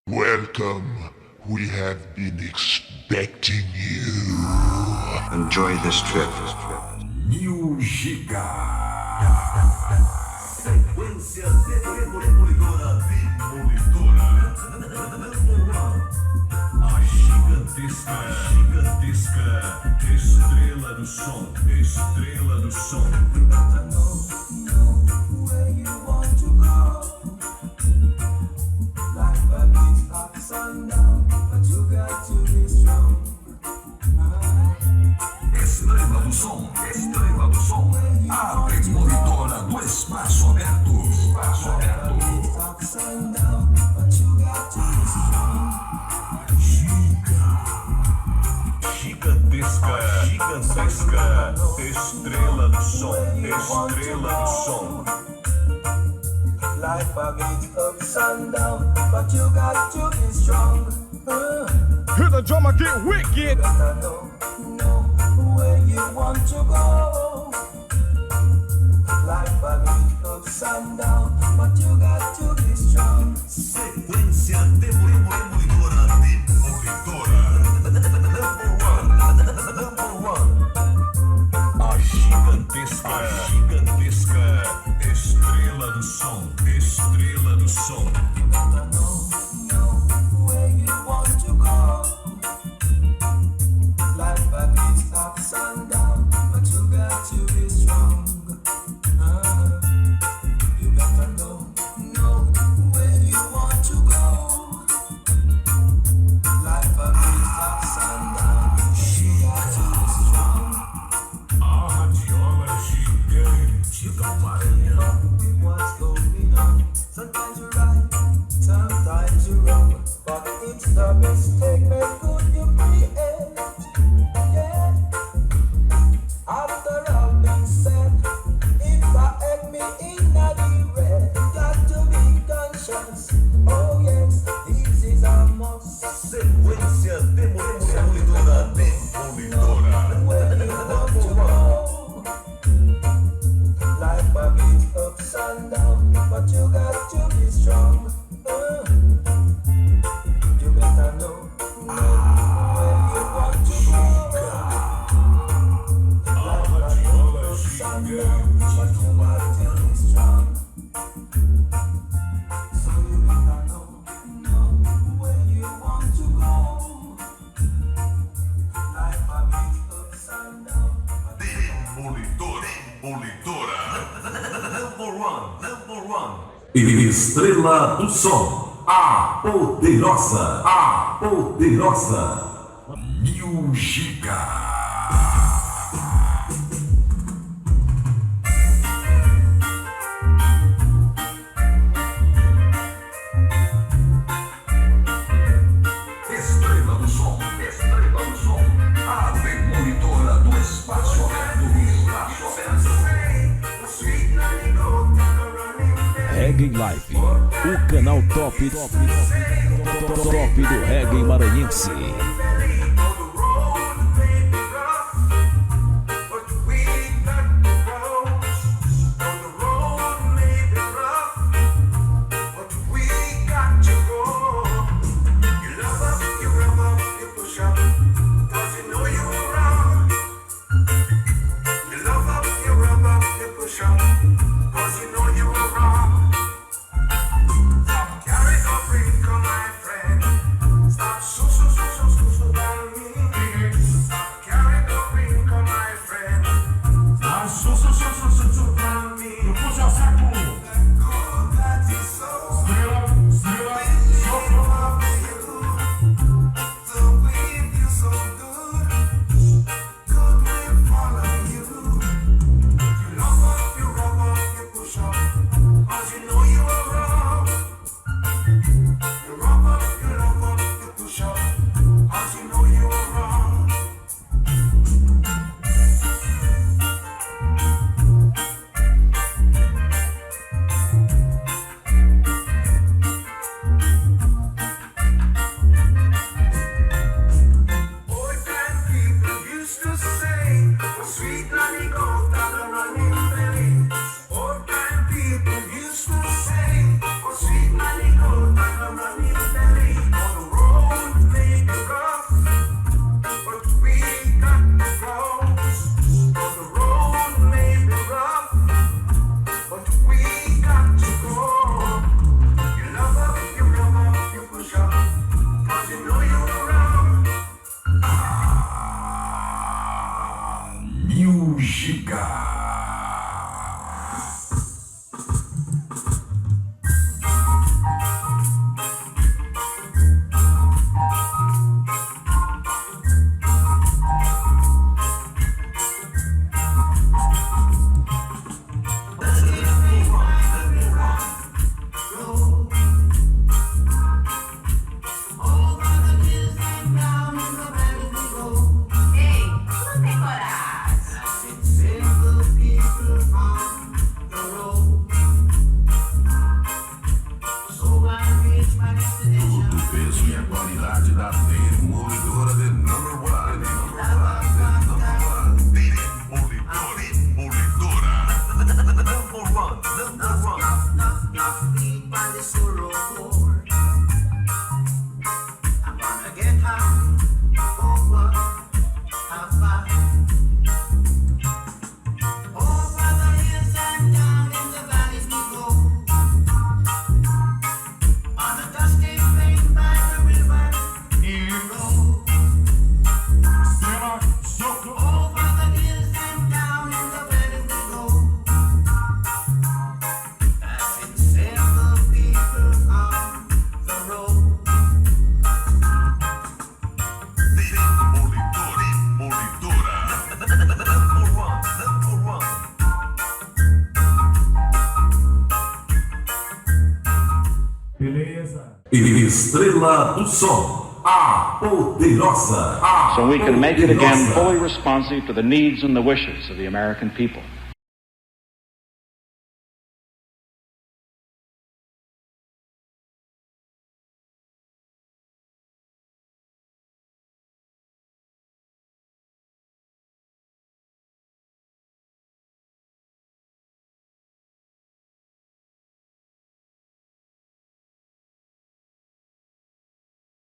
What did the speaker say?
Welcome. We have been expecting you. Enjoy this trip. New Giga. Sequência demolidora. A gigantesca estrela do som. Estrela do som. Estrela do som, estrela do som, a demolidora do espaço aberto, espaço aberto. Gigantesca, estrela do som, estrela do som. Life a bit ups and down, but you got to be strong. Hear the drummer get wicked. Know where you want to go. Life a bit ups and down, but you got to be strong. Sequência demolidora. Number one. A gigantesca estrela do som, estrela do som. Know where you want to go. Life a bit ups and down, but you got to be strong. You better know where you want to go. Life a bit ups and down, but you got to be strong. A radiola gigante do Maranhão. What's going on? Sometimes you're right, sometimes you're wrong, but it's the mistake make good you create. Yeah. After all been said, if I had me in the red, got to be conscious. Oh yes, this is a must. Sequência demolidora. Where you want to go. Life a bit ups and down, but you got to be strong. You better know where you want to go. Life a bit ups and down, but you got to be strong. So you better know where you want to go. Life a bit ups and down, but Demolidora. Number one. Estrela do som, a poderosa, New Giga. Estrela do som, a demolidora do espaço aberto, espaço aberto. Reggae Live, o canal top do reggae maranhense. Carry a break, my friend. Stop so qualidade da demolidora de number one. Demolidora. Number one. By the sorrow board. I'm gonna get high over a fire. Over the hills and down in the valleys we go. On a dusty plain by the river, here goes. Over the hills and down in the valleys we go. Passing several people on the road. Demolidora. Number one. Estrela do Som, a poderosa. So we can make it again fully responsive to the needs and the wishes of the American people.